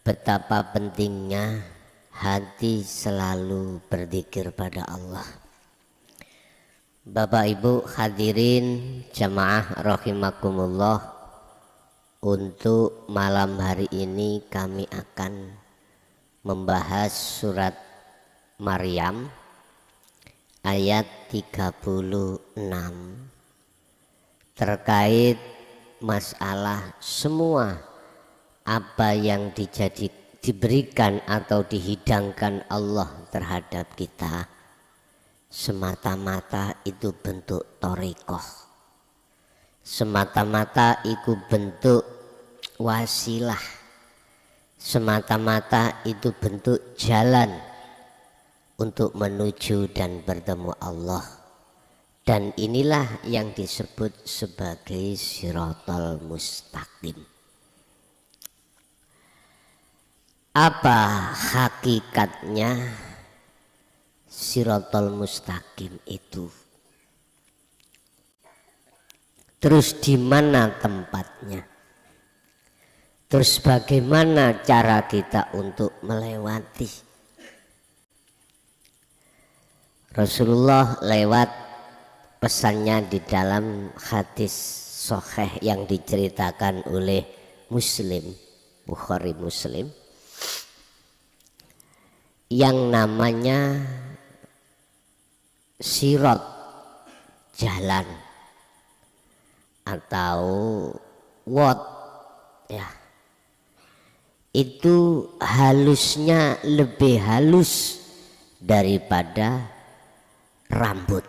Betapa pentingnya hati selalu berzikir pada Allah. Bapak Ibu hadirin jamaah rahimakumullah, untuk malam hari ini kami akan membahas surat Maryam ayat 36 terkait masalah semua apa yang diberikan atau dihidangkan Allah terhadap kita semata-mata itu bentuk thariqah, semata-mata itu bentuk wasilah, semata-mata itu bentuk jalan untuk menuju dan bertemu Allah. Dan inilah yang disebut sebagai Shiratal Mustaqim. Apa hakikatnya Shiratal Mustaqim itu? Terus di mana tempatnya? Terus bagaimana cara kita untuk melewati? Rasulullah lewat pesannya di dalam hadis sahih yang diceritakan oleh Muslim, Bukhari Muslim, yang namanya sirat, jalan, atau wad, ya, itu halusnya lebih halus daripada rambut,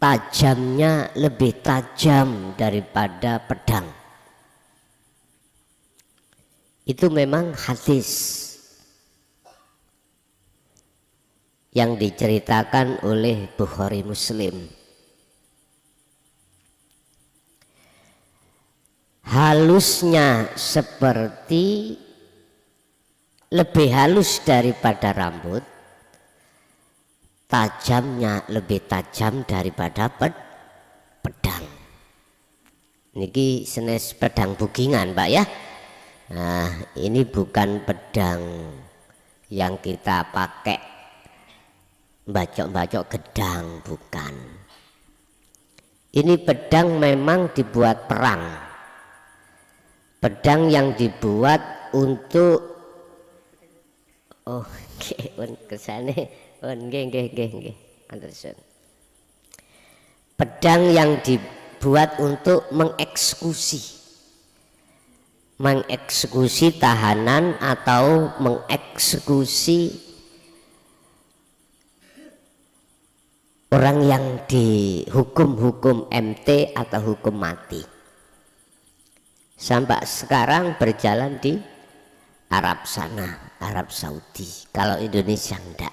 tajamnya lebih tajam daripada pedang. Itu memang hadis yang diceritakan oleh Bukhari Muslim. Halusnya seperti lebih halus daripada rambut, tajamnya lebih tajam daripada pedang. Niki senes pedang bugingan, Pak, ya. Nah, ini bukan pedang yang kita pakai bacok-bacok gedang, bukan. Ini pedang memang dibuat perang, pedang yang dibuat untuk kesane, pedang yang dibuat untuk mengeksekusi tahanan atau mengeksekusi orang yang dihukum MT atau hukum mati. Sampai sekarang berjalan di Arab sana, Arab Saudi. Kalau Indonesia enggak.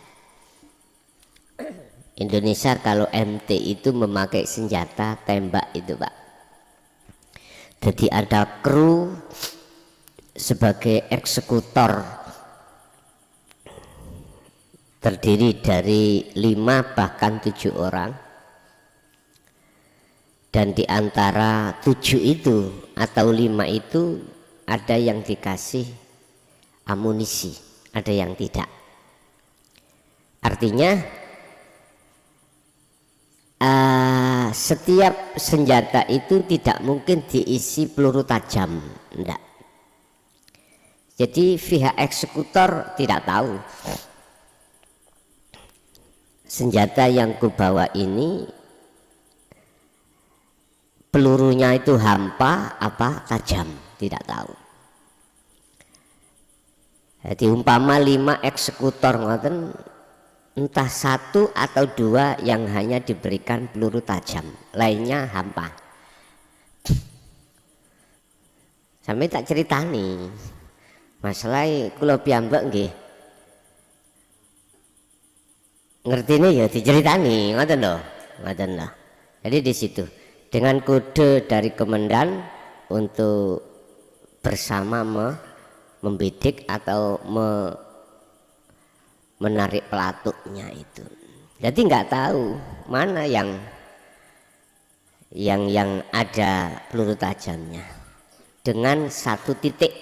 Indonesia kalau MT itu memakai senjata tembak itu, Pak. Jadi ada kru sebagai eksekutor, terdiri dari 5 bahkan 7 orang, dan di antara 7 itu atau 5 itu ada yang dikasih amunisi, ada yang tidak. Artinya setiap senjata itu tidak mungkin diisi peluru tajam, enggak. Jadi pihak eksekutor tidak tahu senjata yang kubawa ini pelurunya itu hampa apa tajam, tidak tahu. Jadi umpama 5 eksekutor ngoten, entah 1 atau 2 yang hanya diberikan peluru tajam, lainnya hampa. Sampai tak ceritani masalah kula piyambak nggih ngerti nih, ya diceritani, ngoten loh. Jadi di situ dengan kode dari komandan untuk bersama membidik atau menarik pelatuknya itu. Jadi nggak tahu mana yang ada peluru tajamnya. Dengan 1 titik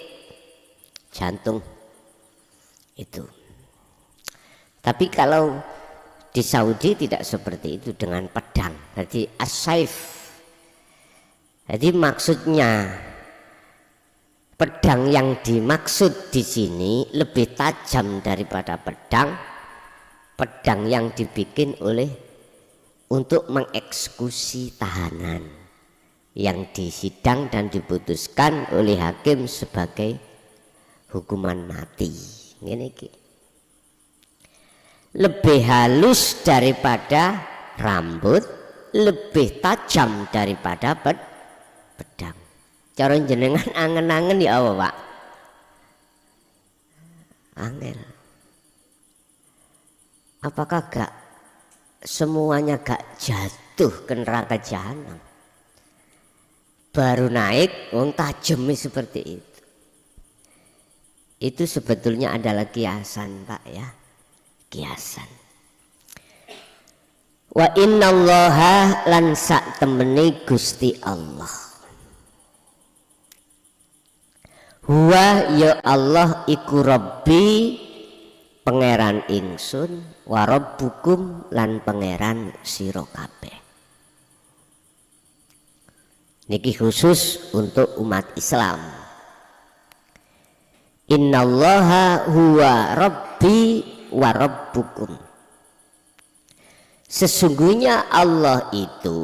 jantung itu. Tapi kalau di Saudi tidak seperti itu dengan pedang. Jadi as-saif. Jadi maksudnya pedang yang dimaksud di sini lebih tajam daripada pedang yang dibikin untuk mengeksekusi tahanan yang disidang dan diputuskan oleh hakim sebagai hukuman mati. Ini lebih halus daripada rambut, lebih tajam daripada pedang. Cara jenengan angen-angen ya apa Pak? Angel. Apakah gak semuanya gak jatuh ke neraka jahanam? Baru naik, wong tajamnya seperti itu. Itu sebetulnya adalah kiasan Pak ya, kiasan. Wa innallaha lan sak temene Gusti Allah. Huwa ya Allah iku Rabbi pangeran ingsun wa rabbukum lan pangeran sira kabeh. Niki khusus untuk umat Islam. Innallaha huwa Rabbi wa rabbukum. Sesungguhnya Allah itu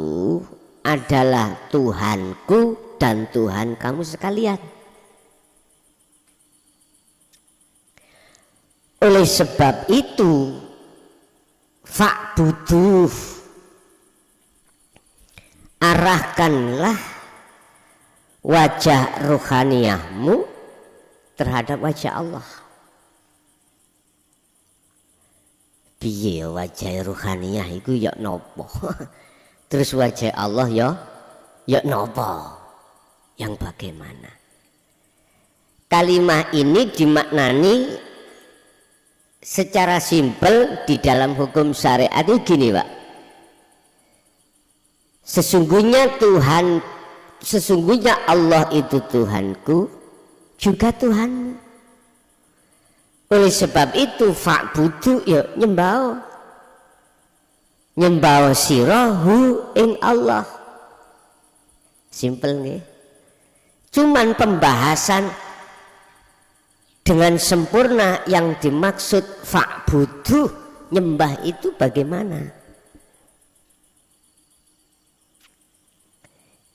adalah Tuhanku dan Tuhan kamu sekalian. Oleh sebab itu fa'buduh, arahkanlah wajah rohaniyahmu terhadap wajah Allah. Piye wajah rohaniyah itu ya nopo? Terus wajah Allah ya nopo? Yang bagaimana? Kalimat ini dimaknani secara simpel di dalam hukum syariat itu gini Pak. Sesungguhnya Allah itu Tuhanku juga Tuhan. Oleh sebab itu fa'budu ya nyembah sirahu ing Allah. Simpel nih. Cuman pembahasan dengan sempurna yang dimaksud fa'budu nyembah itu bagaimana?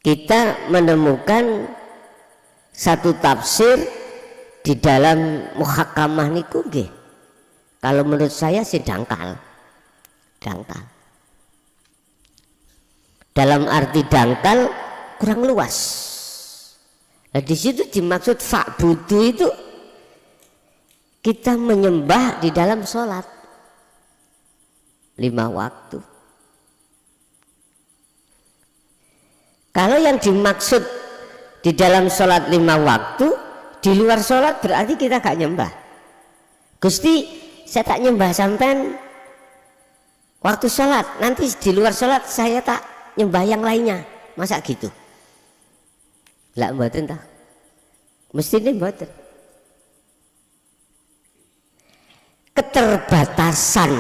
Kita menemukan satu tafsir di dalam muhakamah niku nggih. Kalau menurut saya sih dangkal. Dalam arti dangkal kurang luas. Nah, di situ dimaksud fa'budu itu kita menyembah di dalam sholat 5 waktu. Kalau yang dimaksud di dalam sholat 5 waktu, di luar sholat berarti kita gak nyembah. Gusti, saya tak nyembah sampai waktu sholat, nanti di luar sholat saya tak nyembah yang lainnya. Masa gitu? Lah mboten tah. Mestine mboten. Keterbatasan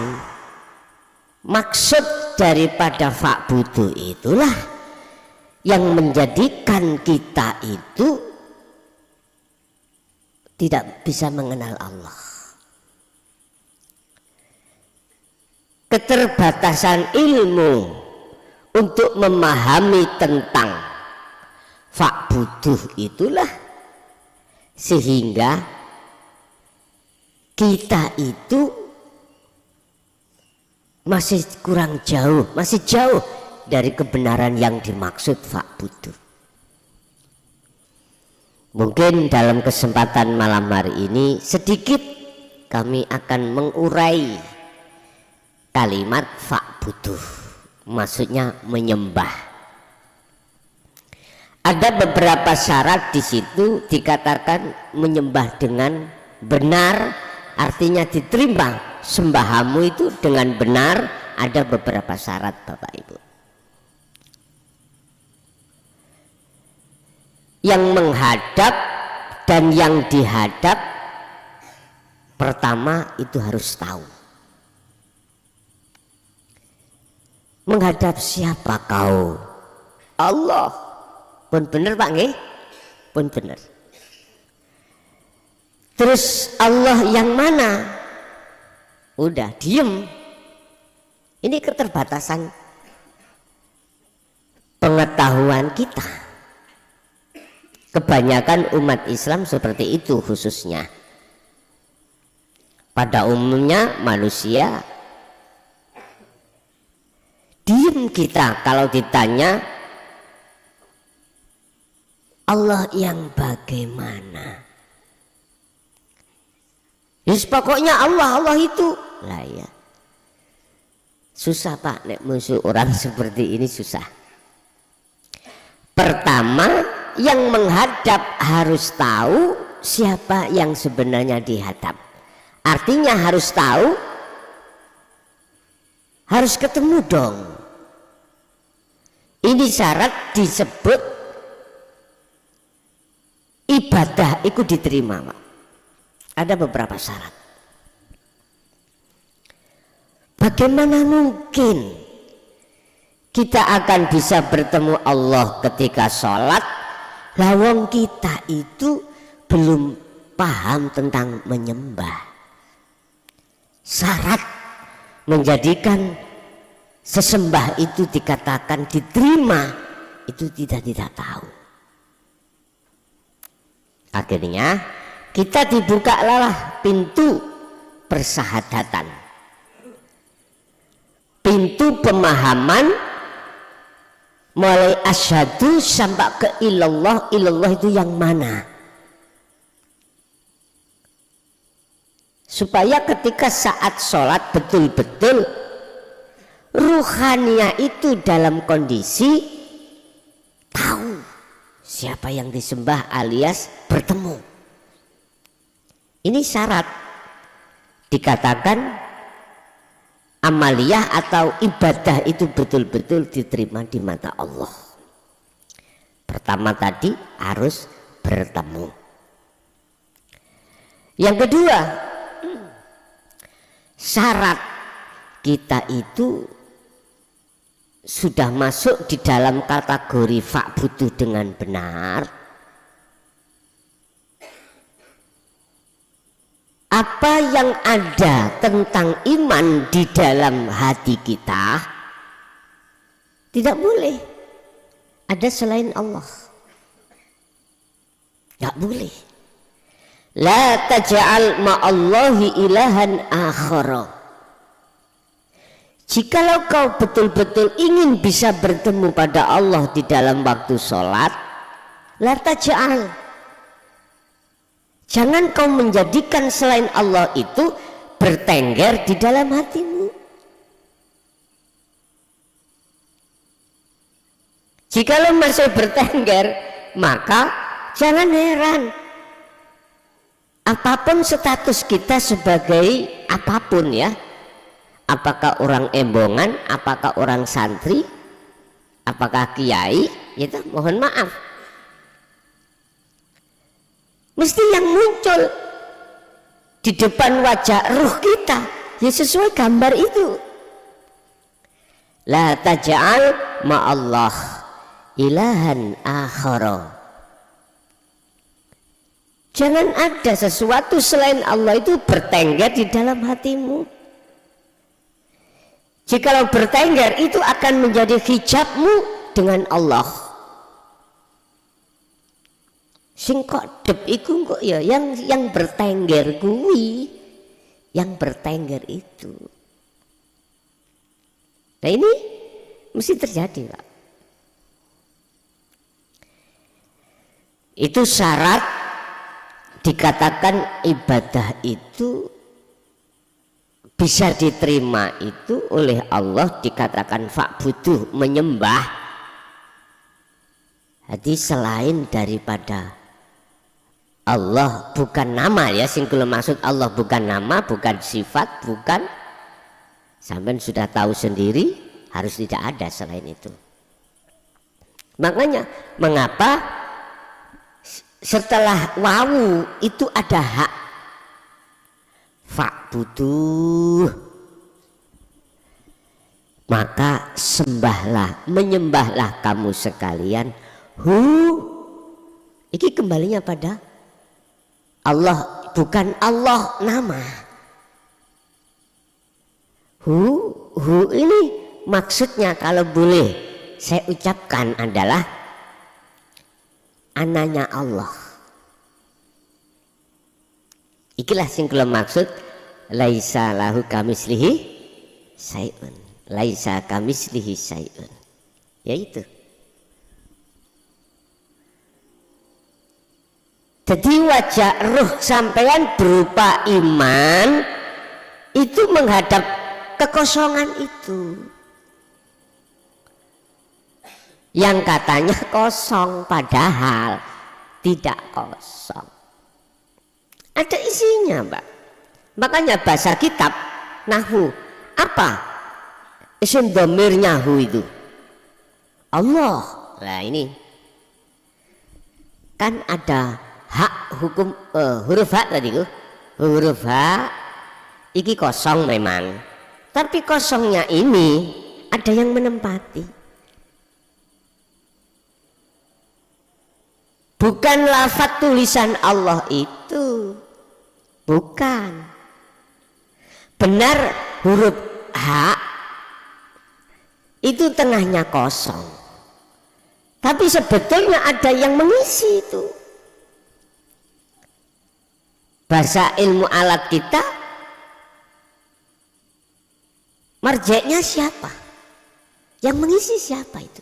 maksud daripada fa'budu itulah yang menjadikan kita itu tidak bisa mengenal Allah. Keterbatasan ilmu untuk memahami tentang fa'buduh itulah sehingga kita itu masih kurang jauh, masih jauh dari kebenaran yang dimaksud fa'buduh. Mungkin dalam kesempatan malam hari ini sedikit kami akan mengurai kalimat fa'buduh, maksudnya menyembah. Ada beberapa syarat di situ dikatakan menyembah dengan benar, artinya diterima sembahamu itu dengan benar. Ada beberapa syarat Bapak Ibu. Yang menghadap dan yang dihadap Pertama itu harus tahu menghadap siapa kau. Allah. Pun bener Pak nggih? Pun bener. Terus Allah yang mana? Udah diem. Ini keterbatasan pengetahuan kita. Kebanyakan umat Islam seperti itu khususnya. Pada umumnya manusia diem kita kalau ditanya Allah yang bagaimana. Yes, pokoknya Allah itu lah ya. Susah Pak nek musuh orang seperti ini susah. Pertama yang menghadap harus tahu siapa yang sebenarnya dihadap. Artinya harus tahu, harus ketemu dong. Ini syarat disebut ibadah itu diterima Pak. Ada beberapa syarat. Bagaimana mungkin kita akan bisa bertemu Allah ketika sholat, lawang kita itu belum paham tentang menyembah. Syarat menjadikan sesembah itu dikatakan diterima itu tidak tahu. Akhirnya kita dibukalah pintu persahadatan, pintu pemahaman mulai asyhadu sampai ke ilallah. Ilallah itu yang mana? Supaya ketika saat sholat betul-betul ruhania itu dalam kondisi tahu siapa yang disembah alias bertemu. Ini syarat dikatakan amaliyah atau ibadah itu betul-betul diterima di mata Allah. Pertama tadi harus bertemu. Yang kedua, syarat kita itu sudah masuk di dalam kategori fa'budu dengan benar. Apa yang ada tentang iman di dalam hati kita tidak boleh ada selain Allah. Tidak boleh. La taj'al ma'allahi ilahan akhara. Jikalau kau betul-betul ingin bisa bertemu pada Allah di dalam waktu sholat, la taj'al, jangan kau menjadikan selain Allah itu bertengger di dalam hatimu. Jikalau masih bertengger, maka jangan heran. Apapun status kita sebagai apapun ya, apakah orang embongan, apakah orang santri, apakah kiai, itu mohon maaf, mesti yang muncul di depan wajah ruh kita ya sesuai gambar itu. La taj'al ma'allah ilahan akhara. Jangan ada sesuatu selain Allah itu bertengger di dalam hatimu. Jikalau bertengger itu akan menjadi hijabmu dengan Allah. Sing kok dep iku kok ya yang bertengger kuwi, yang bertengger itu. Nah ini mesti terjadi Pak. Itu syarat dikatakan ibadah itu bisa diterima itu oleh Allah, dikatakan fa'budu menyembah. Jadi selain daripada Allah, bukan nama ya, singkul maksud Allah bukan nama, bukan sifat, bukan, sampai sudah tahu sendiri harus tidak ada selain itu. Makanya mengapa setelah wawu itu ada hak, fa'buduh, maka sembahlah, menyembahlah kamu sekalian hu. Iki kembalinya pada Allah, bukan Allah nama. Hu ini maksudnya kalau boleh saya ucapkan adalah ananya Allah. Ikilah sing kula maksud laisa lahu kamislihi syai'un. Laisa kamislihi syai'un. Yaitu. Jadi wajah ruh sampean berupa iman itu menghadap kekosongan itu. Yang katanya kosong padahal tidak kosong. Ada isinya, Mbak. Makanya bahasa kitab nahwu apa? Isim dhamirnya hu itu Allah. Nah ini kan ada hak hukum huruf hak tadi tuh. Huruf hak iki kosong memang. Tapi kosongnya ini ada yang menempati. Bukan lafaz tulisan Allah itu. Bukan. Benar huruf H itu tengahnya kosong. Tapi sebetulnya ada yang mengisi itu. Bahasa ilmu alat kita, marjeknya siapa? Yang mengisi siapa itu?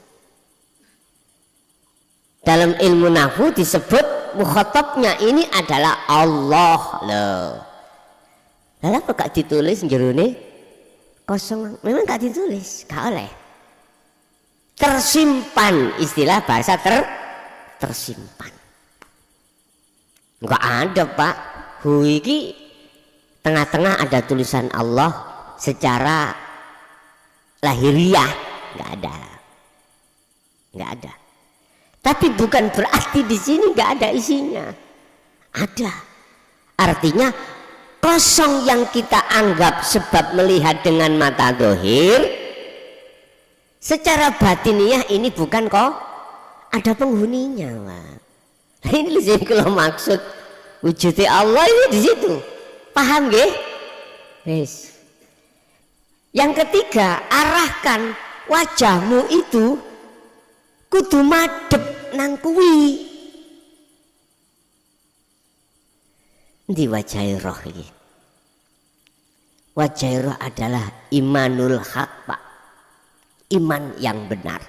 Dalam ilmu nahwu disebut mukhatabnya ini adalah Allah loh. Lalu apa gak ditulis jerone kosong? Memang gak ditulis, gak oleh. Tersimpan, istilah bahasa tersimpan. Enggak ada Pak. Hu iki tengah-tengah ada tulisan Allah secara lahiriah, enggak ada. Enggak ada. Tapi bukan berarti di sini enggak ada isinya. Ada. Artinya kosong yang kita anggap sebab melihat dengan mata zahir, secara batiniah ini bukan kok ada penghuninya, Pak. Nah ini yang kalau maksud wujudnya Allah ini di situ. Paham nggih? Wes. Yang ketiga, arahkan wajahmu itu kudu madhep nang kuwi. Di wajah roh ini. Wajah roh adalah imanul haq, Pak. Iman yang benar.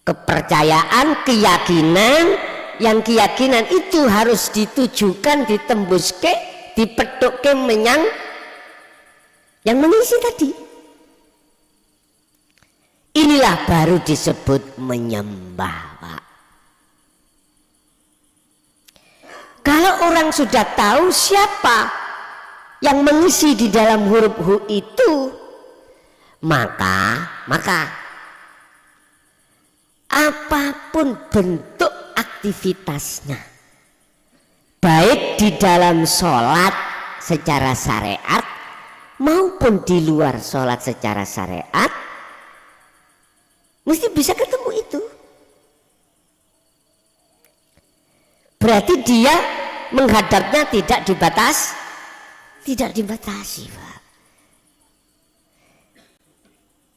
Kepercayaan, keyakinan, yang keyakinan itu harus ditujukan, ditembuske, dipethukke menyang yang mengisi tadi. Inilah baru disebut menyembah, Pak. Kalau orang sudah tahu siapa yang mengisi di dalam huruf hu itu, maka apapun bentuk aktivitasnya, baik di dalam sholat secara syariat maupun di luar sholat secara syariat, mesti bisa ketemu itu. Berarti dia menghadapnya tidak dibatasi, Pak.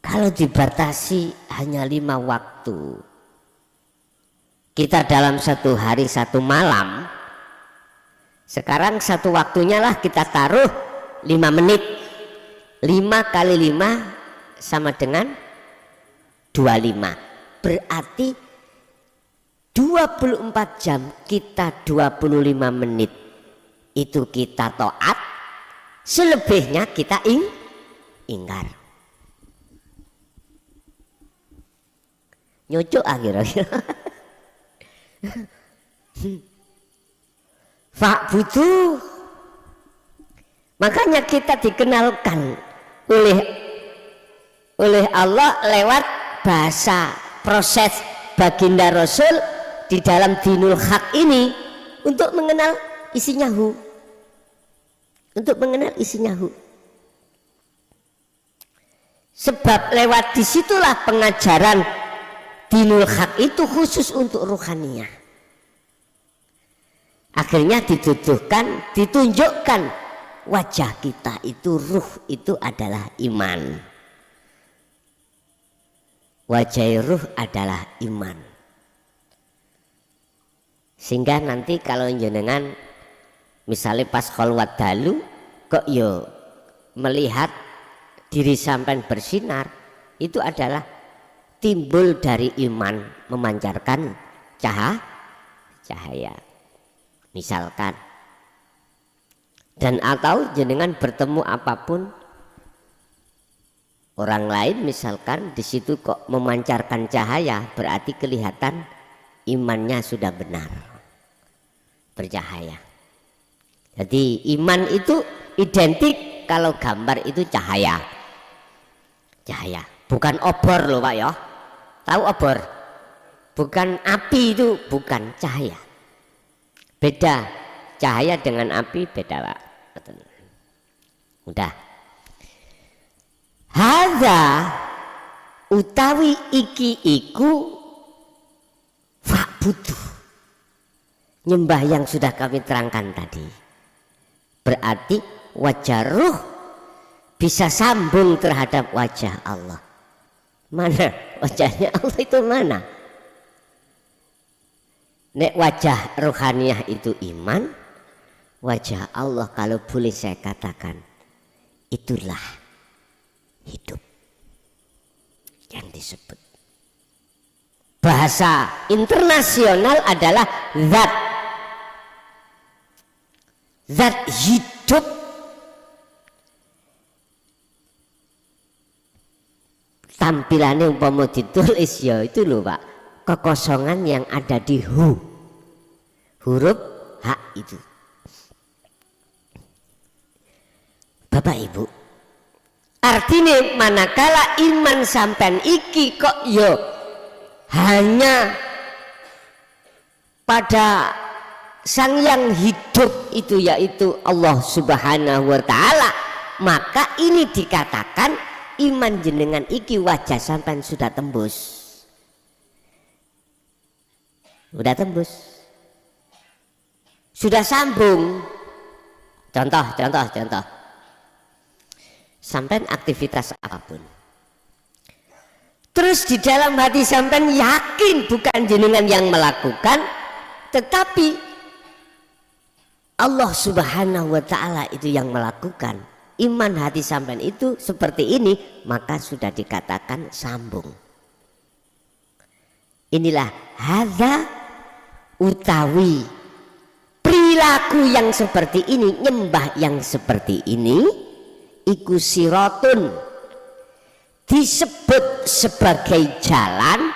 Kalau dibatasi hanya 5 waktu, kita dalam 1 hari 1 malam, sekarang 1 waktunya lah kita taruh 5 menit. 5 kali 5 sama dengan 25. Berarti 24 jam kita 25 menit itu kita taat, selebihnya kita ingkar. Nyocok akhir-akhir. Fa'buduh. Makanya kita dikenalkan oleh Allah lewat bahasa proses baginda Rasul di dalam dinul haq ini untuk mengenal isinya hu. untuk mengenal isinya hu. Sebab lewat disitulah pengajaran dinul haq itu khusus untuk ruhaniyah. Akhirnya ditunjukkan wajah kita itu, ruh itu adalah iman. Wajah ruh adalah iman. Sehingga nanti kalau jenengan misalnya pas kholwat dalu kok yo melihat diri sampean bersinar, itu adalah timbul dari iman memancarkan cahaya misalkan. Dan atau jenengan bertemu apapun orang lain misalkan, di situ kok memancarkan cahaya, berarti kelihatan imannya sudah benar, bercahaya. Jadi iman itu identik kalau gambar itu cahaya, bukan obor loh Pak ya. Tahu obor? Bukan api, itu bukan cahaya. Beda cahaya dengan api, beda Pak. Udah. Hadza utawi iki iku fa'budu, nyembah yang sudah kami terangkan tadi. Berarti wajah ruh bisa sambung terhadap wajah Allah. Mana wajahnya Allah itu mana? Nek wajah ruhaniyah itu iman, wajah Allah kalau boleh saya katakan itulah hidup yang disebut. Bahasa internasional adalah zat hidup. Tampilannya umpama ditulis ya itu loh Pak, kekosongan yang ada di huruf H itu. Bapak Ibu, artinya manakala iman sampean iki kok yo hanya pada sang yang hidup itu, yaitu Allah Subhanahu wa ta'ala, maka ini dikatakan iman jenengan iki wajah sampean sudah tembus. Sudah tembus, sudah sambung. Contoh sampean aktivitas apapun, terus di dalam hati sampean yakin bukan jenengan yang melakukan, tetapi Allah Subhanahu wa ta'ala itu yang melakukan. Iman hati sampean itu seperti ini, maka sudah dikatakan sambung. Inilah hadza utawi perilaku yang seperti ini, nyembah yang seperti ini, iku siratun, disebut sebagai jalan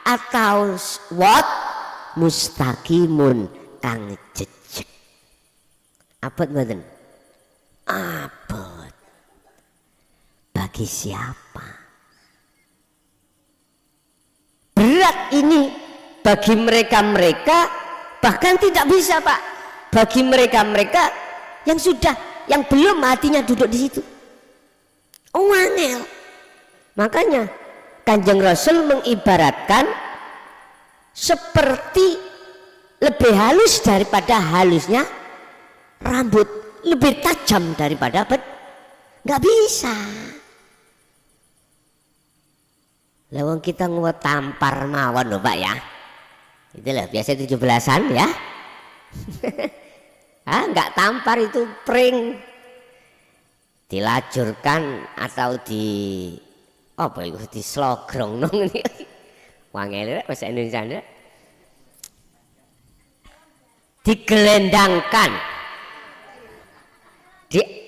atau wat mustaqimun kang jejeg. Abot mboten? Abot. Bagi siapa? Berat ini bagi mereka-mereka, bahkan tidak bisa Pak, bagi mereka-mereka yang sudah, yang belum hatinya duduk di situ. Angel. Makanya Kanjeng Rasul mengibaratkan seperti lebih halus daripada halusnya rambut, lebih tajam daripada nggak bisa. Lawang kita nguat tampar mawon loh Pak ya. Itulah biasa 17-an ya. Nggak tampar itu pring, dilajurkan atau di apa itu, di slogrong nong ini. Wangel bahasa Indonesia, digelendangkan,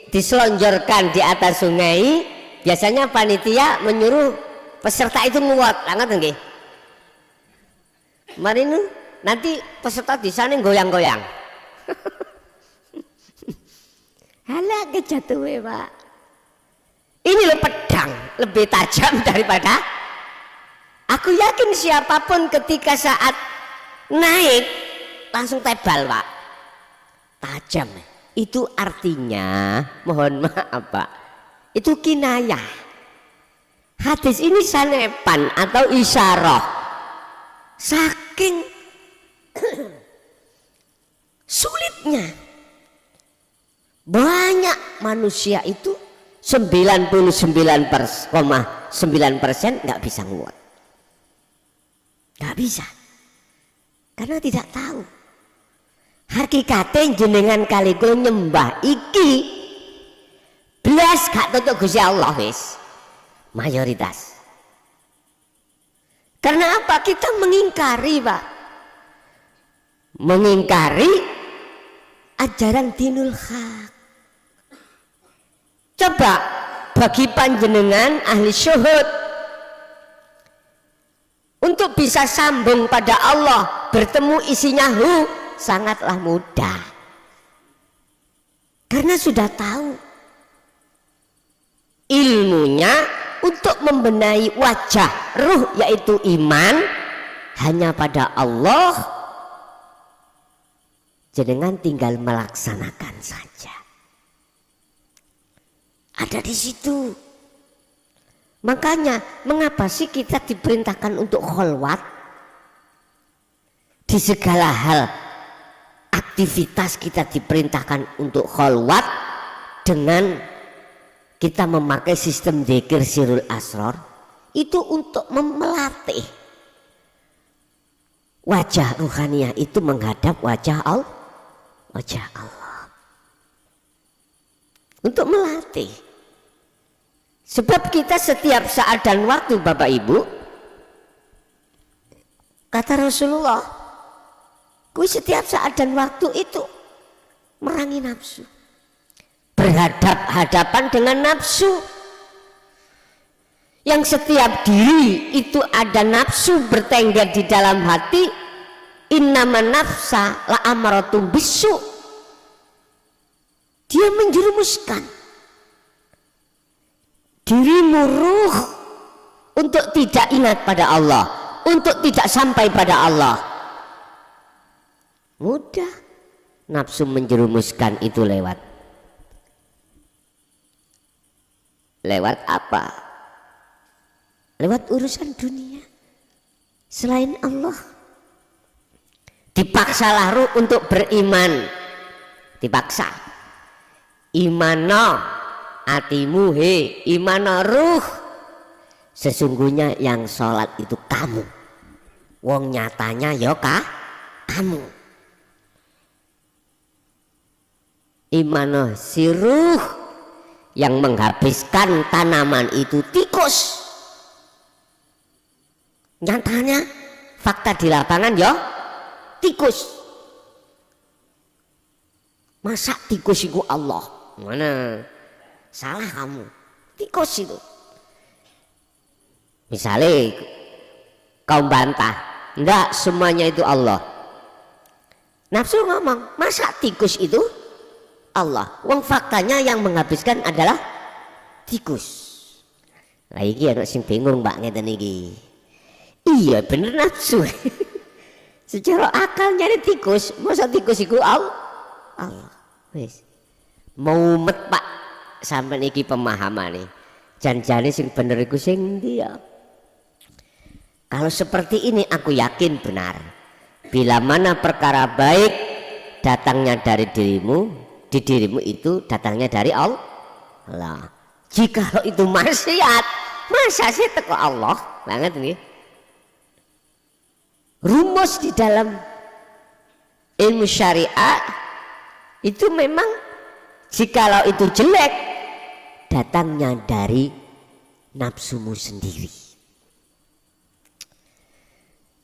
diselonjorkan di atas sungai. Biasanya panitia menyuruh peserta itu nguat, sangat nggih. Mari nanti peserta di sana goyang-goyang. Halah kejatuhe Pak. Ini loh pedang lebih tajam daripada. Aku yakin siapapun ketika saat naik langsung tebal Pak, tajam. Itu artinya, mohon maaf Pak, itu kinayah. Hadis ini sanepan atau isyarah. Saking sulitnya banyak manusia itu 99,9% nggak bisa nguat, nggak bisa, karena tidak tahu hakikatnya. Jenengan kali kula nyembah iki belas gak tutuk Gusti Allah wis mayoritas. Karena apa? Kita mengingkari Pak, mengingkari ajaran dinul haq. Coba bagi panjenengan ahli syuhud untuk bisa sambung pada Allah, bertemu isinya sangatlah mudah, karena sudah tahu ilmunya untuk membenahi wajah ruh yaitu iman hanya pada Allah. Jenengan tinggal melaksanakan saja, ada di situ. Makanya mengapa sih kita diperintahkan untuk kholwat di segala hal? Aktivitas kita diperintahkan untuk kholwat dengan kita memakai sistem dzikir sirul asror, itu untuk melatih wajah ruhaniah itu menghadap wajah Allah, untuk melatih. Sebab kita setiap saat dan waktu Bapak Ibu, kata Rasulullah, kui setiap saat dan waktu itu merangi nafsu, berhadapan dengan nafsu. Yang setiap diri itu ada nafsu bertengger di dalam hati. Innaman nafsa la amaratum bisu, dia menjerumuskan dirimu ruh untuk tidak ingat pada Allah, untuk tidak sampai pada Allah. Mudah nafsu menjerumuskan itu lewat apa? Lewat urusan dunia selain Allah. Dipaksalah ruh untuk beriman, dipaksa. Imano atimu he, imano ruh, sesungguhnya yang sholat itu kamu. Wong nyatanya ya kamu. Imano si ruh, yang menghabiskan tanaman itu tikus. Nyatanya fakta di lapangan ya tikus. Masa tikus itu Allah? Mana? Salah kamu. Tikus itu. Misalnya kau bantah, enggak semuanya itu Allah. Nafsu ngomong, masa tikus itu Allah? Wong faktanya yang menghabiskan adalah tikus. Lah iki ana sing bingung Mbak ngeten iki. Iya bener nafsu. Secara akal nyari tikus, masa tikus itu Allah? Wis. Mau met Pak sampai iki pemahaman nih. Janjane sing bener iku sing ndi ya? Kalau seperti ini aku yakin benar. Bila mana perkara baik datangnya dari dirimu, di dirimu itu datangnya dari Allah. Jika itu maksiat, masa sih teko Allah banget nih. Rumus di dalam ilmu syariat itu memang jikalau itu jelek datangnya dari nafsumu sendiri.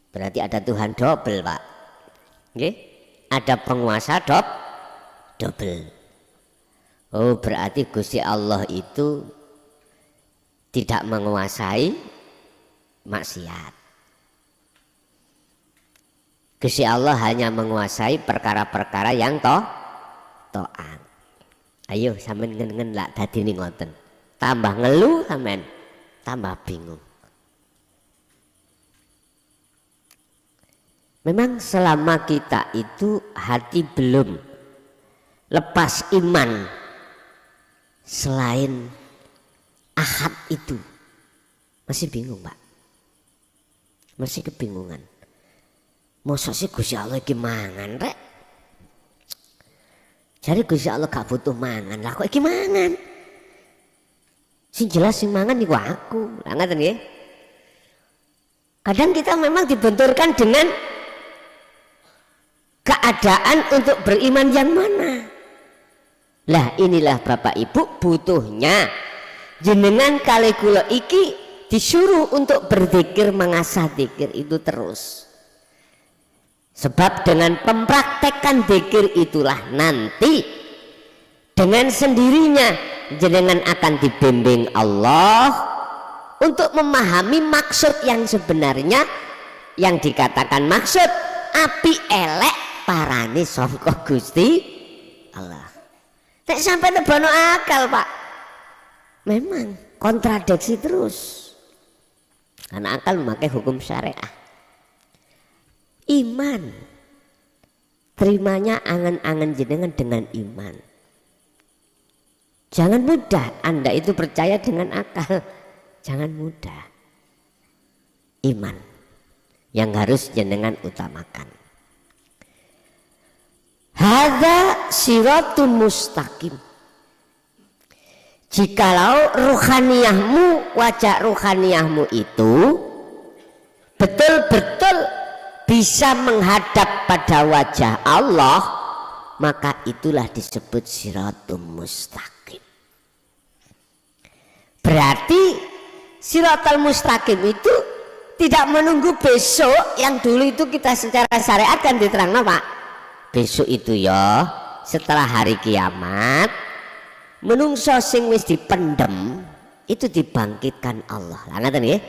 Berarti ada Tuhan double Pak. Oke? Ada penguasa double. Oh berarti Gusti Allah itu tidak menguasai maksiat. Gusti Allah hanya menguasai perkara-perkara yang to'at. Ayo sampean ngen-ngen lak dadine ngoten. Tambah ngeluh sampean, tambah bingung. Memang selama kita itu hati belum lepas iman selain ahad itu, masih bingung Pak, masih kebingungan. Masa sih Gusti Allah iki mangan rek? Jadi Gusti Allah gak butuh mangan, lah kok iki mangan? Sing jelas sing mangan niku aku. Lah ngaten nggih. Kadang kita memang dibenturkan dengan keadaan untuk beriman yang mana. Lah inilah Bapak Ibu butuhnya jenengan kali kula iki disuruh untuk berzikir, mengasah zikir itu terus. Sebab dengan mempraktekkan zikir itulah nanti dengan sendirinya jenengan akan dibimbing Allah untuk memahami maksud yang sebenarnya, yang dikatakan maksud api elek parani sangka Gusti Allah. Nek sampai nebono akal Pak, memang kontradiksi terus karena akal memakai hukum syariah. Iman terimanya angan-angan jenengan dengan iman. Jangan mudah Anda itu percaya dengan akal, jangan mudah. Iman yang harus jenengan utamakan. Hadza siratun mustaqim. Jikalau ruhaniyahmu, wajah ruhaniyahmu itu betul-betul bisa menghadap pada wajah Allah, maka itulah disebut siratun mustaqim. Berarti siratal mustaqim itu tidak menunggu besok, yang dulu itu kita secara syariat kan diterangkan Pak. Besok itu ya setelah hari kiamat menungso sing wis dipendem itu dibangkitkan Allah. Lah ngaten nggih.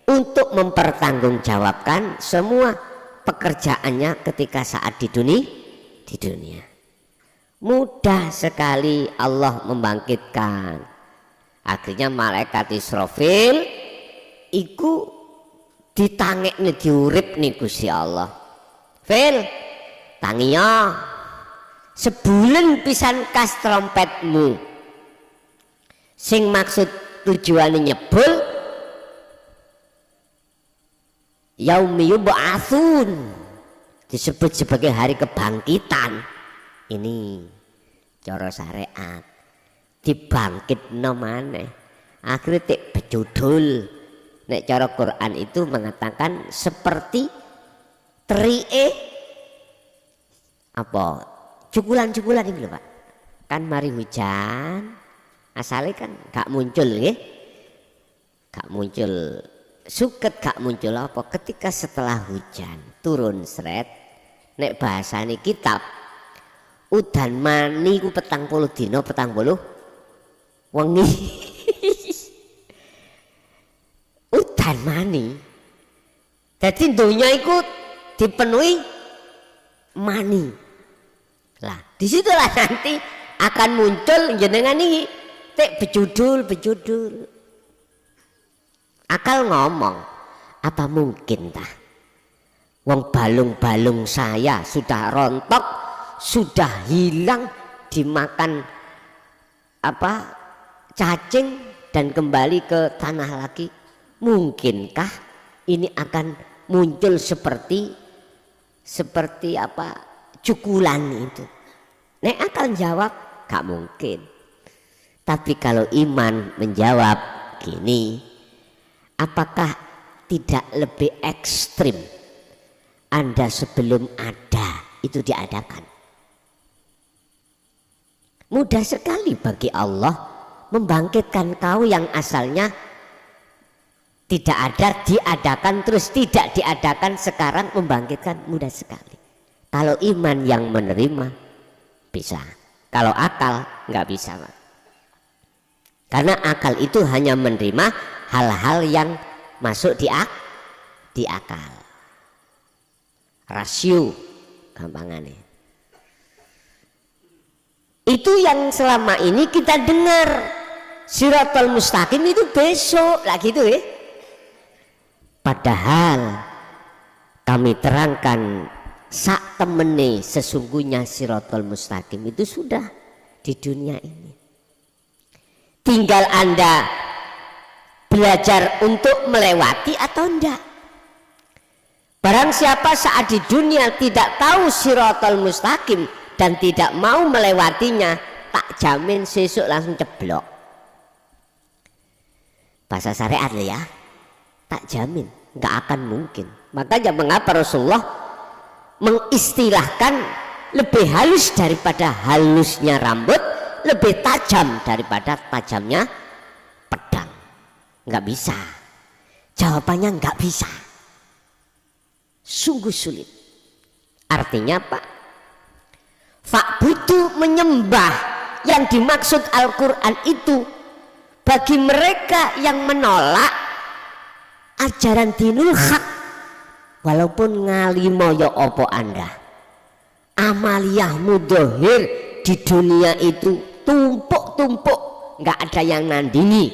Untuk mempertanggungjawabkan semua pekerjaannya ketika saat di dunia. Mudah sekali Allah membangkitkan. Akhirnya malaikat Israfil iku ditangekne diuripne Gusti Allah. Fil tangiya sebulan pisan kas trompetmu, sing maksud tujuannya nyebul yaumi yub'atsun, disebut sebagai hari kebangkitan. Ini cara syariat dibangkitno maneh, akhirnya tik bejudul. Nek cara Quran itu mengatakan seperti terie apa cukulan-cukulan ini loh Pak, kan mari hujan asalnya kan gak muncul ya, gak muncul suket, gak muncul apa ketika setelah hujan turun seret. Nek bahasane kitab udan mani ku 40 dina 40 wengi udan mani, jadi dunia iku dipenuhi mani. Lah disitulah nanti akan muncul jenengan ini tek bejudul. Akal ngomong, apa mungkin tah wong balung-balung saya sudah rontok, sudah hilang dimakan apa cacing dan kembali ke tanah lagi. Mungkinkah ini akan muncul seperti apa cukulan itu? Nek akan jawab gak mungkin. Tapi kalau iman menjawab gini, apakah tidak lebih ekstrim Anda sebelum ada itu diadakan? Mudah sekali bagi Allah membangkitkan kau yang asalnya tidak ada diadakan, terus tidak diadakan sekarang membangkitkan, mudah sekali. Kalau iman yang menerima bisa, kalau akal nggak bisa Pak. Karena akal itu hanya menerima hal-hal yang masuk di akal, rasio gampangannya. Itu yang selama ini kita dengar siratal mustaqim itu besok lah gitu ya. Padahal kami terangkan sak temene sesungguhnya siratal mustaqim itu sudah di dunia ini. Tinggal Anda belajar untuk melewati atau enggak. Barang siapa saat di dunia tidak tahu siratal mustaqim dan tidak mau melewatinya, tak jamin sesuk langsung ceblok. Bahasa syariat ya, tak jamin, nggak akan mungkin. Makanya mengapa Rasulullah mengistilahkan lebih halus daripada halusnya rambut, lebih tajam daripada tajamnya pedang. Nggak bisa. Jawabannya nggak bisa. Sungguh sulit. Artinya apa? Fa'budu, menyembah yang dimaksud Al-Quran itu bagi mereka yang menolak ajaran dinul haq, walaupun ngalimoyo opo Anda, amaliyahmu dohir di dunia itu tumpuk-tumpuk, nggak ada yang nandingi,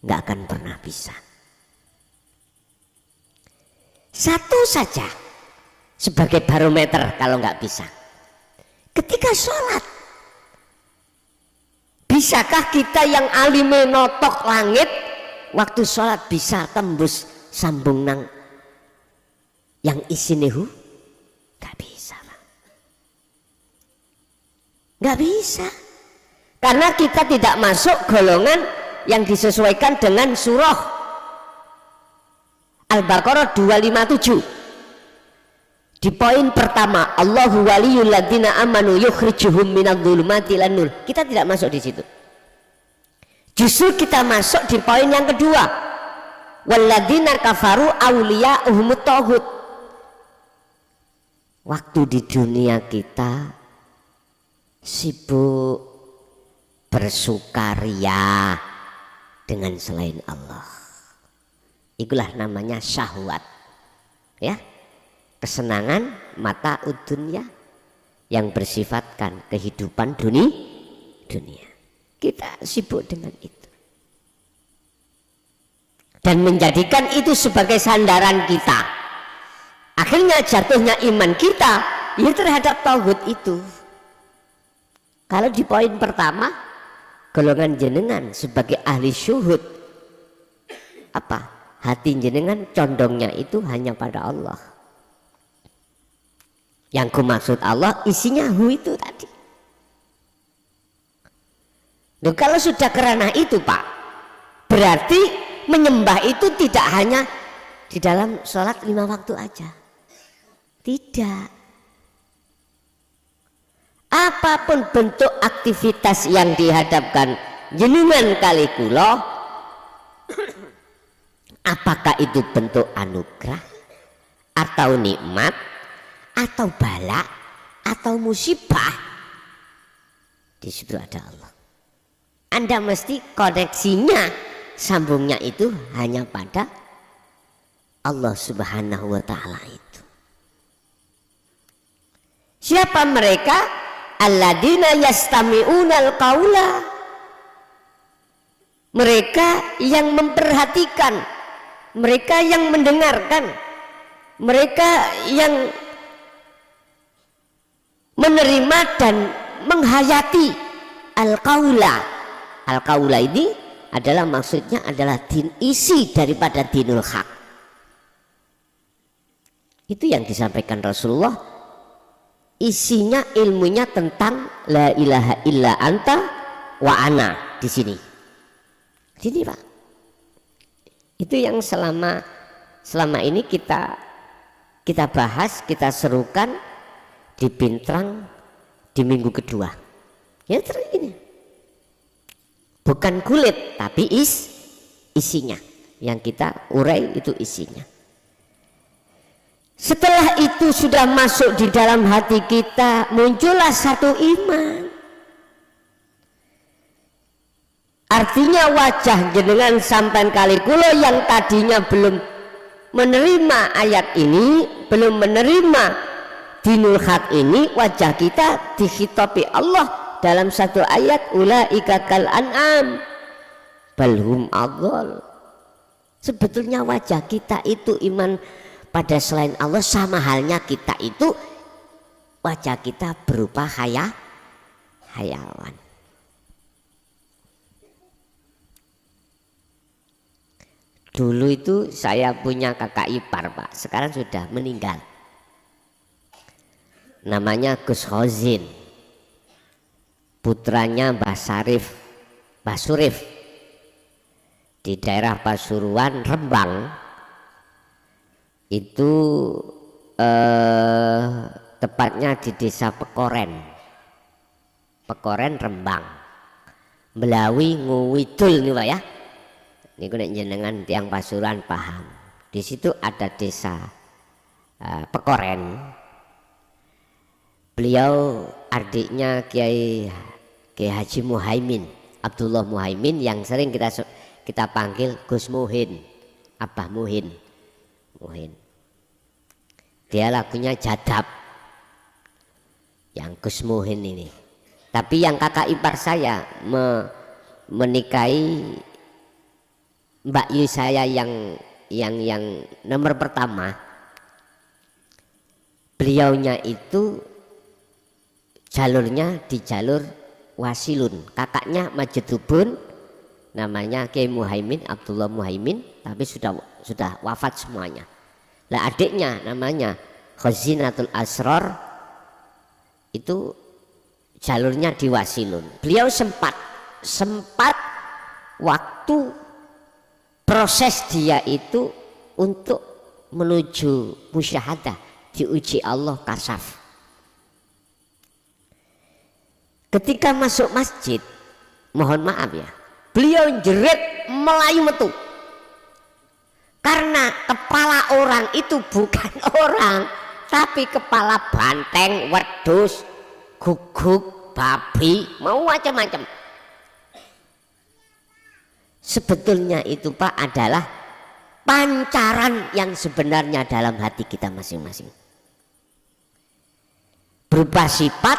nggak akan pernah bisa. Satu saja sebagai barometer kalau nggak bisa, ketika sholat, bisakah kita yang alime notok langit waktu sholat bisa tembus sambung nang yang isinehu? Nggak bisa, nggak bisa, karena kita tidak masuk golongan yang disesuaikan dengan surah Al-Baqarah 257. Di poin pertama, Allahu waliyul ladzina amanu yukhrijuhum minadh-dhulumati ilan nur. Kita tidak masuk di situ. Justru kita masuk di poin yang kedua, walladzina kafaru awliya'uhumut taghut. Waktu di dunia kita sibuk bersukaria dengan selain Allah. Itulah namanya syahwat, ya, kesenangan mata dunia yang bersifatkan kehidupan dunia. Kita sibuk dengan itu dan menjadikan itu sebagai sandaran kita. Akhirnya jatuhnya iman kita ya terhadap tauhid itu. Kalau di poin pertama, golongan jenengan sebagai ahli syuhud, apa? Hati jenengan condongnya itu hanya pada Allah. Yang ku maksud Allah isinya hu itu tadi. Loh, kalau sudah kerana itu Pak, berarti menyembah itu tidak hanya di dalam sholat 5 waktu aja. Tidak. Apapun bentuk aktivitas yang dihadapkan jenengan kali kula, apakah itu bentuk anugerah atau nikmat atau bala atau musibah, di situ ada Allah. Anda mesti koneksinya, sambungnya itu hanya pada Allah Subhanahu wa Ta'ala itu. Siapa mereka? Alladzina yastami'unal qaula, mereka yang memperhatikan, mereka yang mendengarkan, mereka yang menerima dan menghayati al-qaula. Al-qaula ini adalah maksudnya adalah isi daripada dinul haq. Itu yang disampaikan Rasulullah, isinya ilmunya tentang la ilaha illa anta wa ana di sini. Sini Pak. Itu yang selama ini kita bahas, kita serukan di Pintrang di minggu kedua. Ya ini. Bukan kulit tapi isinya. Yang kita urai itu isinya. Setelah itu sudah masuk di dalam hati kita, muncullah satu iman. Artinya wajah jenengan sampai kali kula yang tadinya belum menerima ayat ini, belum menerima dinul haq ini, wajah kita dikhitabi Allah dalam satu ayat, ulaika kal an'am balhum adhal. Sebetulnya wajah kita itu iman pada selain Allah, sama halnya kita itu wajah kita berupa hayawan. Dulu itu saya punya kakak ipar Pak, sekarang sudah meninggal. Namanya Gus Khozin, putranya Mbah Surif di daerah Pasuruan Rembang. Itu tepatnya di desa Pekoren Rembang, Melawi Nguwidul nih Pak ya. Ini nek jenengan tiang Pasuruan paham. Di situ ada desa Pekoren. Beliau adiknya Kiai Haji Muhaimin, Abdullah Muhaimin, yang sering kita panggil Gus Muhin, Abah Muhin. Dia lagunya Jadab, yang Gus Muhin ini. Tapi yang kakak ipar saya menikahi Mbak Yu saya yang nomor pertama, beliaunya itu jalurnya di jalur Wasilun, kakaknya Majidubun, namanya Kiai Muhaimin, Abdullah Muhaimin, tapi sudah wafat semuanya. Lah adiknya namanya Khazinatul Asror, itu jalurnya di Wasilun. Beliau sempat waktu proses dia itu untuk menuju musyahadah, diuji Allah kasaf. Ketika masuk masjid, mohon maaf ya, beliau jerit melayu metu. Karena kepala orang itu bukan orang, tapi kepala banteng, wedhus, guguk, babi, mau macam-macam. Sebetulnya itu Pak adalah pancaran yang sebenarnya dalam hati kita masing-masing. Berubah sifat,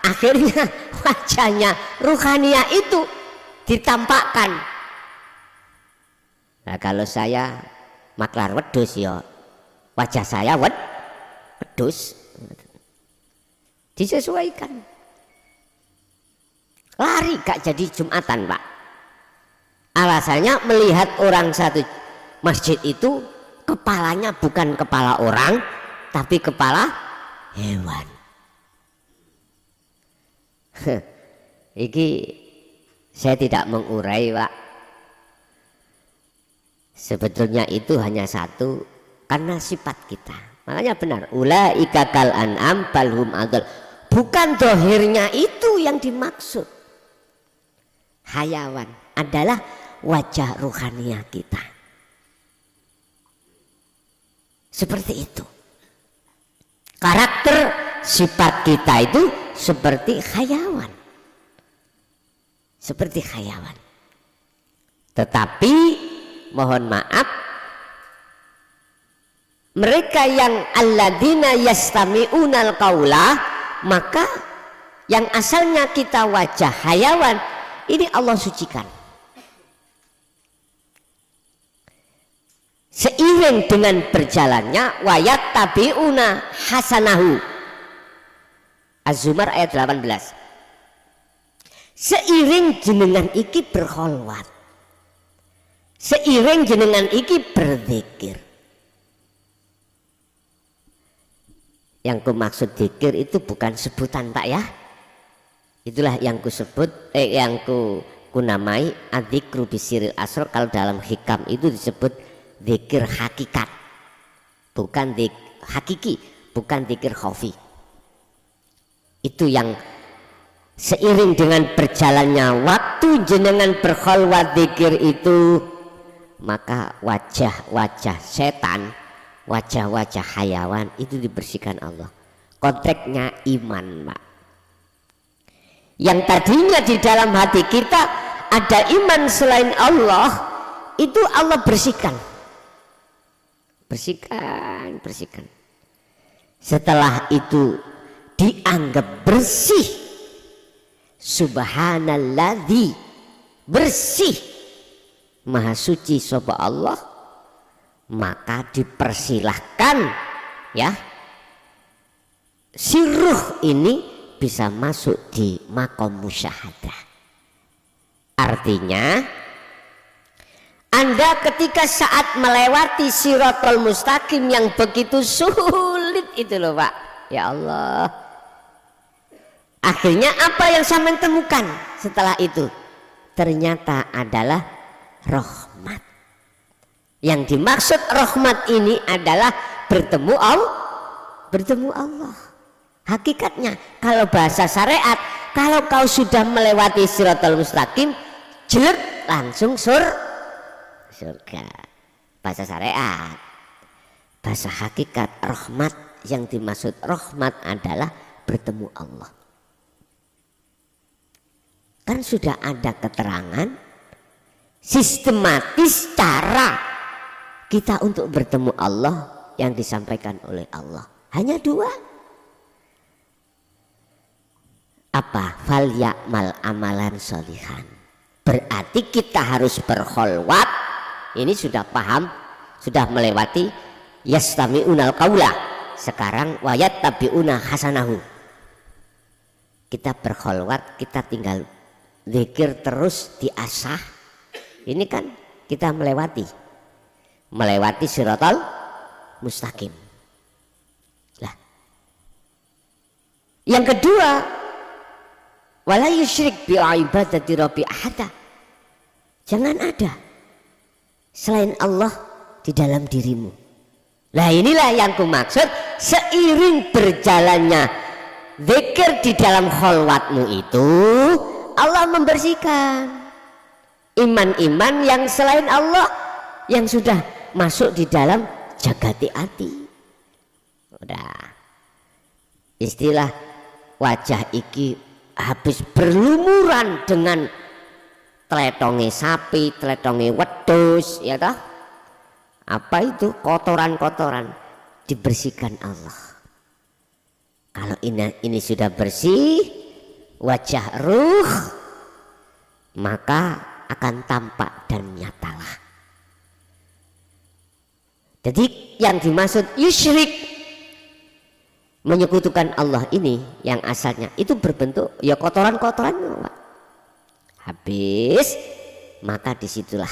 akhirnya wajahnya ruhania itu ditampakkan. Nah kalau saya maklar wedhus ya wajah saya wedhus, disesuaikan. Lari gak jadi Jumatan Pak. Alasannya melihat orang satu masjid itu kepalanya bukan kepala orang, tapi kepala hewan. Iki saya tidak mengurai Pak. Sebetulnya itu hanya satu, karena sifat kita. Makanya benar, ulaika kal an'am balhum adall. Bukan dohirnya itu yang dimaksud. Hayawan adalah wajah ruhania kita. Seperti itu. Karakter sifat kita itu seperti hayawan. Seperti hayawan. Tetapi mohon maaf, mereka yang alladzina yastami'unal qaula, maka yang asalnya kita wajah hayawan, ini Allah sucikan. Seiring dengan berjalannya wayat tabiuna hasanahu, Az-Zumar ayat 18. Seiring jenengan iki berkholwat, seiring jenengan iki berzikir. Yang ku maksud zikir itu bukan sebutan Pak ya. Itulah yang ku sebut, yang ku namai adzikru bisiril asrar. Kalau dalam hikam itu disebut zikir hakikat, bukan hakiki, bukan zikir khafi. Itu yang seiring dengan berjalannya waktu jenengan berkholwat zikir itu, maka wajah-wajah setan, wajah-wajah hayawan itu dibersihkan Allah. Konteksnya iman Pak. Yang tadinya di dalam hati kita ada iman selain Allah, itu Allah bersihkan. Bersihkan. Setelah itu dianggap bersih. Subhanalladzi, bersih, maha suci sapa Allah, maka dipersilahkan ya si ruh ini bisa masuk di maqam musyahadah. Artinya Anda ketika saat melewati Shiratal Mustaqim yang begitu sulit itu loh Pak, ya Allah, akhirnya apa yang saya temukan setelah itu? Ternyata adalah rahmat. Yang dimaksud rahmat ini adalah bertemu Allah. Hakikatnya kalau bahasa syariat, kalau kau sudah melewati Shiratal Mustaqim, jelek langsung surga. Bahasa syariat. Bahasa hakikat rahmat, yang dimaksud rahmat adalah bertemu Allah. Kan sudah ada keterangan sistematis cara kita untuk bertemu Allah yang disampaikan oleh Allah. Hanya dua. Apa? Fal ya'mal amalan sholihan. Berarti kita harus berkholwat. Ini sudah paham, sudah melewati yastami'unal qaula. Sekarang wayat tabi'una hasanahu. Kita berkholwat, kita tinggal zikir terus diasah. Ini kan kita melewati Shiratal Mustaqim. Lah. Yang kedua, wala yusyrik bi ibadati rabbi ahada. Jangan ada selain Allah di dalam dirimu. Nah inilah yang ku maksud, seiring berjalannya zikir di dalam kholwatmu itu, Allah membersihkan iman-iman yang selain Allah yang sudah masuk di dalam jagati ati. Udah istilah wajah iki habis berlumuran dengan tletonge sapi, tletonge wedhus, ya toh? Apa itu kotoran-kotoran dibersihkan Allah. Kalau ini sudah bersih wajah ruh, maka akan tampak dan nyatalah. Jadi yang dimaksud yusyrik, menyekutukan Allah ini yang asalnya itu berbentuk ya kotoran-kotoran, Pak. Habis maka disitulah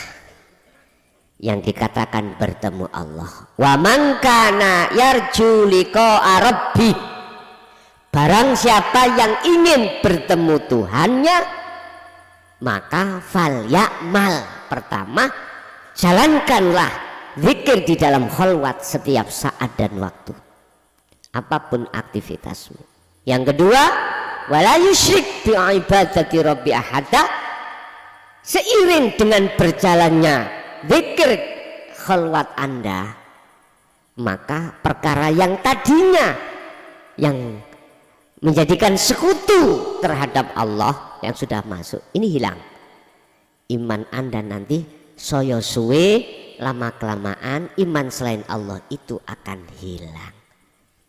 yang dikatakan bertemu Allah. Wa man kana yarju liqa'a rabbi. Barang siapa yang ingin bertemu Tuhannya, maka fal ya'mal. Pertama, jalankanlah zikir di dalam kholwat setiap saat dan waktu, apapun aktivitasmu. Yang kedua, wala yusyrik bi ibadati rabbi ahada. Seiring dengan berjalannya zikir kholwat Anda, maka perkara yang tadinya yang menjadikan sekutu terhadap Allah yang sudah masuk ini hilang. Iman Anda nanti soyo suwe, lama kelamaan iman selain Allah itu akan hilang.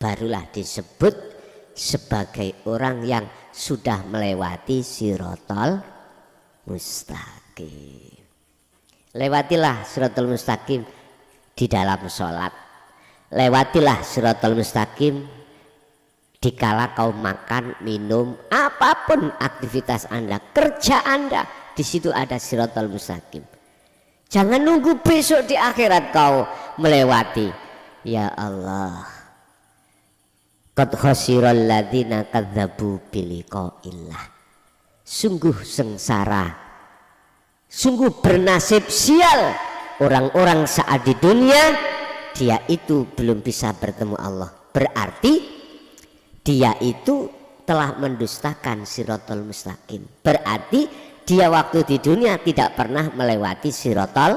Barulah disebut sebagai orang yang sudah melewati Shiratal Mustaqim. Lewatilah Shiratal Mustaqim di dalam sholat. Lewatilah Shiratal Mustaqim dikala kau makan, minum, apapun aktivitas Anda, kerja Anda, di situ ada Shiratal Mustaqim. Jangan nunggu besok di akhirat kau melewati. Ya Allah, qad khasiral ladzina kadzdzabu biliqa'illah. Sungguh sengsara, sungguh bernasib sial orang-orang saat di dunia dia itu belum bisa bertemu Allah. Berarti dia itu telah mendustakan Shiratal Mustaqim. Berarti dia waktu di dunia tidak pernah melewati Shiratal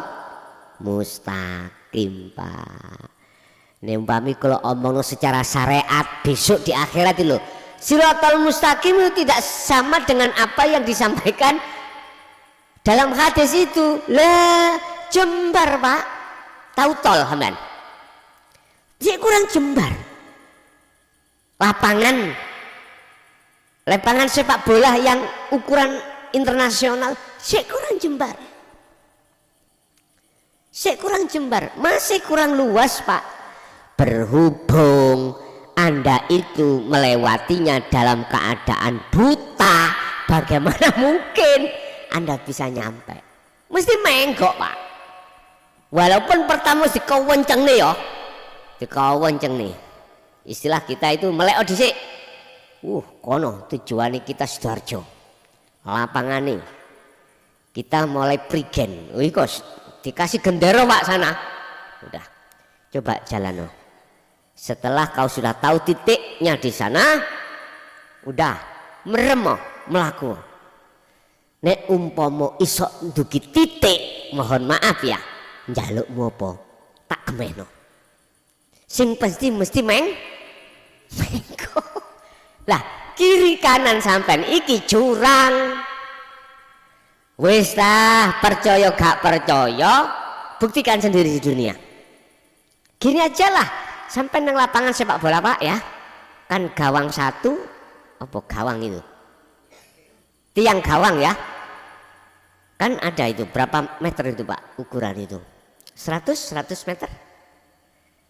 Mustaqim, Pak. Ini umpami kalau omong secara syariat besok di akhirat itu loh, Shiratal Mustaqim itu tidak sama dengan apa yang disampaikan dalam hadis itu. Lah Jembar, Pak, tahu tol Haman, dia kurang Jembar. Lapangan sepak bola yang ukuran internasional, saya kurang Jembar. kurang jembar, masih kurang luas Pak. Berhubung Anda itu melewatinya dalam keadaan buta, bagaimana mungkin Anda bisa nyampe? Mesti menggok Pak. Walaupun pertama dikewenceng nih ya, dikewenceng nih. Istilah kita itu melek dhisik. Kono tujuane kita Sidoarjo. Lapangan nih. Kita mulai prigen. Kos dikasih gendera Pak sana. Udah. Coba jalan. Setelah kau sudah tahu titiknya di sana, udah merem melaku. Nek umpomo isok ndugi titik, mohon maaf ya, njaluk apa tak kemeno. Sing pasti mesti mengko. Lah kiri kanan sampean iki jurang. Wis percaya gak percaya, buktikan sendiri di dunia. Gini aja lah, sampai nang lapangan sepak bola Pak ya, kan gawang satu, apa gawang itu? Tiang gawang ya, kan ada itu berapa meter itu Pak ukuran itu? 100 meter.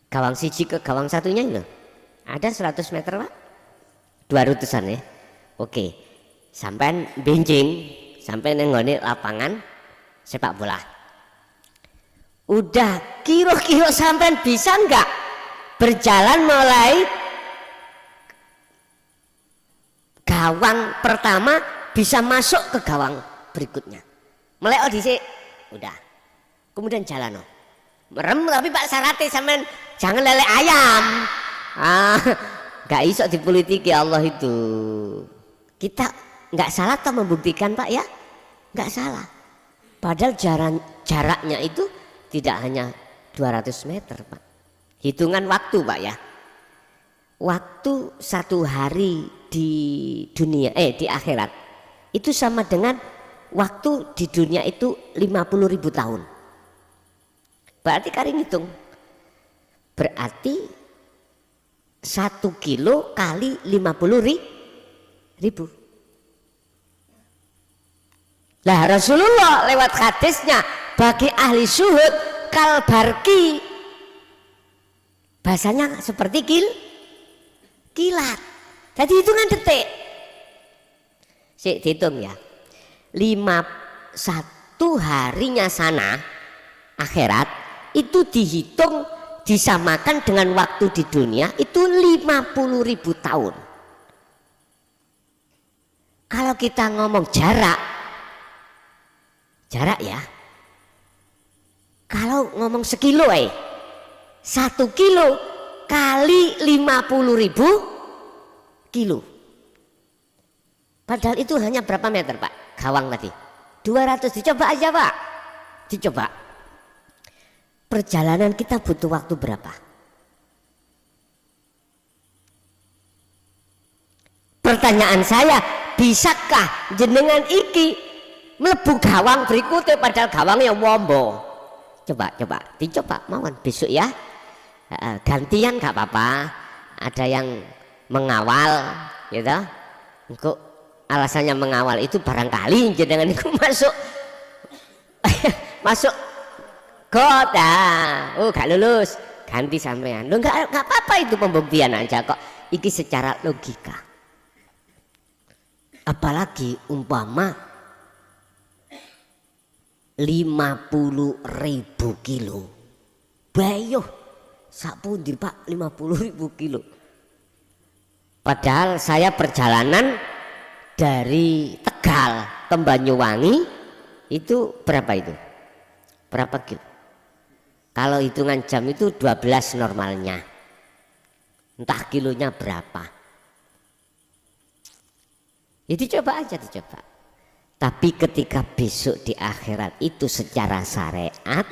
Gawang siji ke gawang satunya itu ada 100 meter Pak, 200-an ya. Oke, sampai benjing, sampai nenggone lapangan sepak bola. Udah kira-kira sampean bisa enggak berjalan mulai gawang pertama bisa masuk ke gawang berikutnya. Melek dhisik, udah. Kemudian jalan merem, tapi Pak syaratnya sampean jangan lele ayam. Enggak iso dipolitiki Allah itu. Kita enggak salah toh membuktikan Pak ya? Enggak salah. Padahal jaraknya itu tidak hanya 200 meter Pak. Hitungan waktu Pak ya. Waktu satu hari di dunia di akhirat itu sama dengan waktu di dunia itu 50.000 tahun. Berarti kali ngitung. Berarti 1 kilo kali 50.000. Lah Rasulullah lewat hadisnya bagi ahli syuhud kal barki, bahasanya seperti kilat. Jadi hitungan detik. Dihitung ya. 1 harinya sana akhirat itu dihitung disamakan dengan waktu di dunia itu 50.000 tahun. Kalau kita ngomong jarak ya, kalau ngomong sekilo 1 kilo kali 50.000 kilo. Padahal itu hanya berapa meter Pak gawang tadi? 200. Dicoba aja Pak, dicoba. Perjalanan kita butuh waktu berapa? Pertanyaan saya, bisakah jenengan iki mlebu gawang berikutnya padahal gawangnya wombo? Coba dicoba mawon besok ya. Gantian gak apa-apa. Ada yang mengawal gitu. Engko alasannya mengawal itu barangkali jenengan itu masuk masuk kota. Gak lulus, ganti sampean. Lo gak apa-apa, itu pembuktian aja kok. Iki secara logika. Apalagi umpama 50.000 kilo. Bayuh sapundi Pak 50.000 kilo. Padahal saya perjalanan dari Tegal ke Banyuwangi itu berapa itu? Berapa kilo? Kalau hitungan jam itu 12 normalnya. Entah kilonya berapa. Jadi coba aja dicoba. Tapi ketika besok di akhirat itu secara syariat,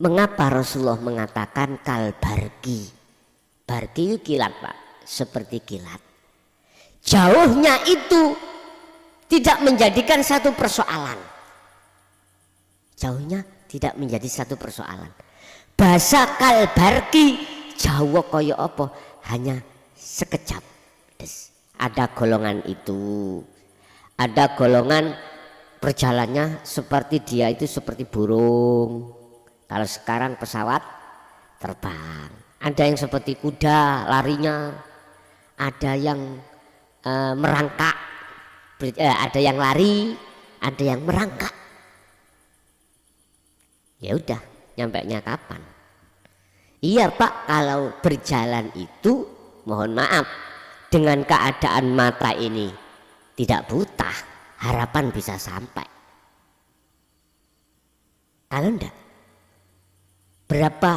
mengapa Rasulullah mengatakan kal barki? Barki itu kilat Pak, seperti kilat. Jauhnya itu tidak menjadikan satu persoalan. Jauhnya tidak menjadi satu persoalan. Bahasa kal barki jauh kaya apa? Hanya sekejap. Ada golongan itu. Ada golongan perjalannya seperti dia itu seperti burung, Kalau sekarang pesawat terbang, ada yang seperti kuda larinya, ada yang merangkak, ada yang lari, ada yang merangkak. Ya udah, nyampainya kapan? Iya Pak, kalau berjalan itu mohon maaf, dengan keadaan mata ini tidak buta, harapan bisa sampai. Kalau enggak, berapa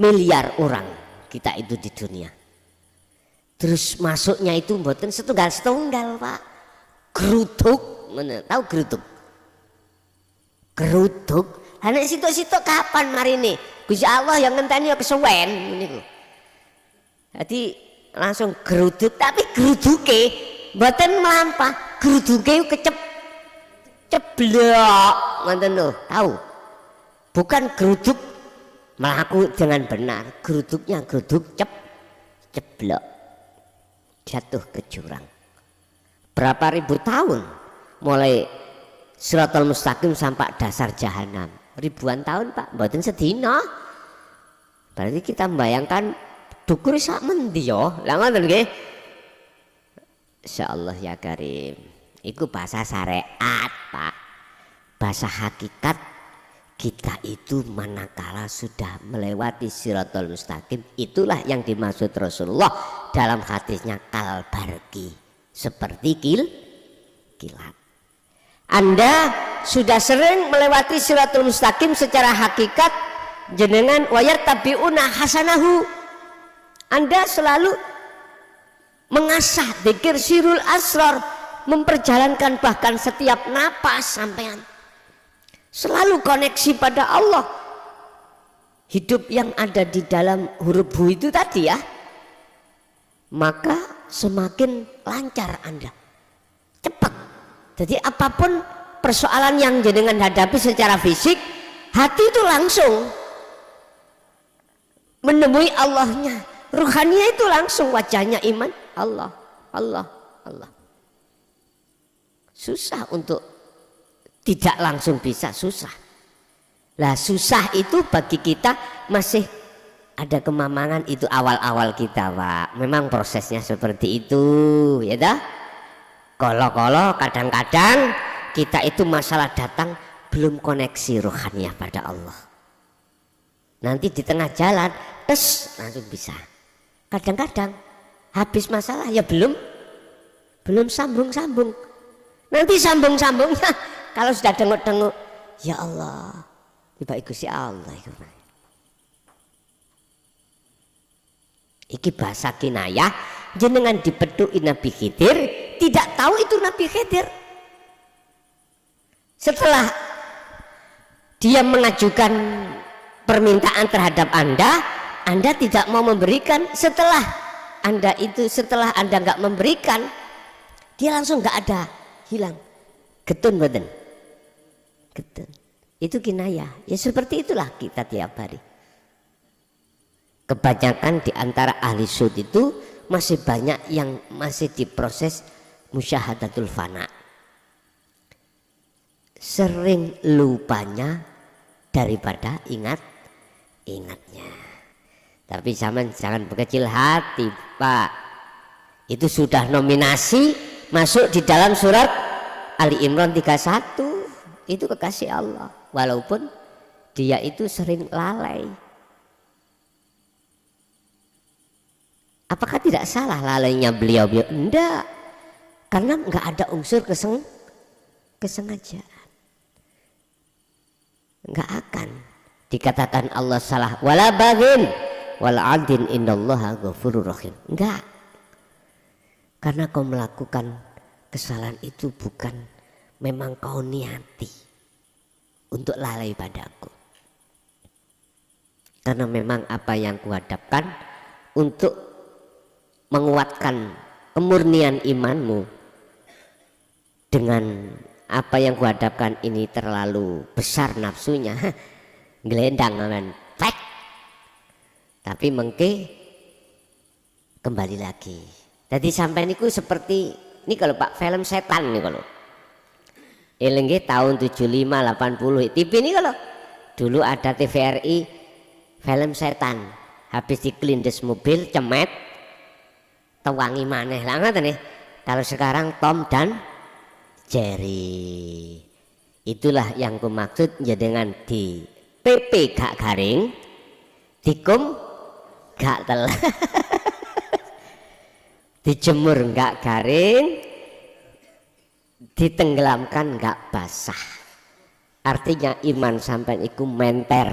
miliar orang kita itu di dunia, terus masuknya itu mboten setunggal Pak, geruduk, tahu geruduk? Geruduk, anak situ kapan mari nih? Gusti Allah yang ngenteni ya kesuwen niku. Jadi langsung geruduk, tapi geruduke mboten mlampah, geruduke ceblok, ngoten lho, tahu? Bukan geruduk melaku dengan benar, geruduknya geruduk ceblok, jatuh ke jurang. Berapa ribu tahun mulai Siratal Mustaqim sampai dasar jahanam, ribuan tahun Pak, mboten sedina. Berarti kita membayangkan dukur sak mendi yo, lha ngoten nggih. Insyaallah ya Karim. Iku bahasa syariat Pak. Bahasa hakikat kita itu manakala sudah melewati Siratal Mustaqim, itulah yang dimaksud Rasulullah dalam hadisnya kal barqi, seperti kilat. Anda sudah sering melewati Siratal Mustaqim secara hakikat, jenengan wayar tabiuna hasanahu. Anda selalu mengasah dzikir sirul asrar, memperjalankan bahkan setiap napas sampean selalu koneksi pada Allah. Hidup yang ada di dalam huruf hu itu tadi ya, maka semakin lancar Anda, cepat. Jadi apapun persoalan yang jenengan hadapi secara fisik, hati itu langsung menemui Allahnya, ruhaninya itu langsung wajahnya iman Allah, Allah, Allah. Susah untuk tidak langsung bisa, susah. Lah susah itu bagi kita masih ada kemamangan, itu awal-awal kita Pak. Memang prosesnya seperti itu ya dah. Kolo-kolo kadang-kadang kita itu masalah datang belum koneksi rohaniah pada Allah. Nanti di tengah jalan langsung bisa. Kadang-kadang habis masalah ya belum sambung-sambung. Nanti sambung-sambungnya kalau sudah denguk-denguk, ya Allah, tiba Gusti Allah. Iki bahasa kinayah, jenengan dipedhuki Nabi Khidir, tidak tahu itu Nabi Khidir. Setelah dia mengajukan permintaan terhadap Anda tidak mau memberikan. Setelah Anda nggak memberikan, dia langsung nggak ada, hilang. Getun badan, getun. Itu kinayah. Ya seperti itulah kita tiap hari. Kebanyakan di antara ahli syud itu masih banyak yang masih diproses musyahadatul fana. Sering lupanya daripada ingatnya. Tapi jangan berkecil hati Pak. Itu sudah nominasi masuk di dalam surat Ali Imran 31. Itu kekasih Allah. Walaupun dia itu sering lalai. Apakah tidak salah lalainya beliau? Enggak, karena enggak ada unsur kesengajaan. Enggak akan dikatakan Allah salah. Wala baghin wala adin innallaha ghafurur rahim. Enggak, karena kau melakukan kesalahan itu bukan memang kau niati untuk lalai padaku, karena memang apa yang kuhadapkan untuk menguatkan kemurnian imanmu dengan apa yang kuhadapkan ini terlalu besar nafsunya, gelendang kan, tapi mengke kembali lagi. Jadi sampai niku seperti ini kalau Pak film setan nih kalau elengge tahun 75 80 TV ini kalau dulu ada TVRI film setan, habis dikelindes mobil cemet tewangi maneh lah ngoten nih. Kalau sekarang Tom dan Jerry, itulah yang kumaksud ya dengan di PP gak garing, dikum gak telah, dijemur gak garing, ditenggelamkan gak basah. Artinya iman sampai iku menter.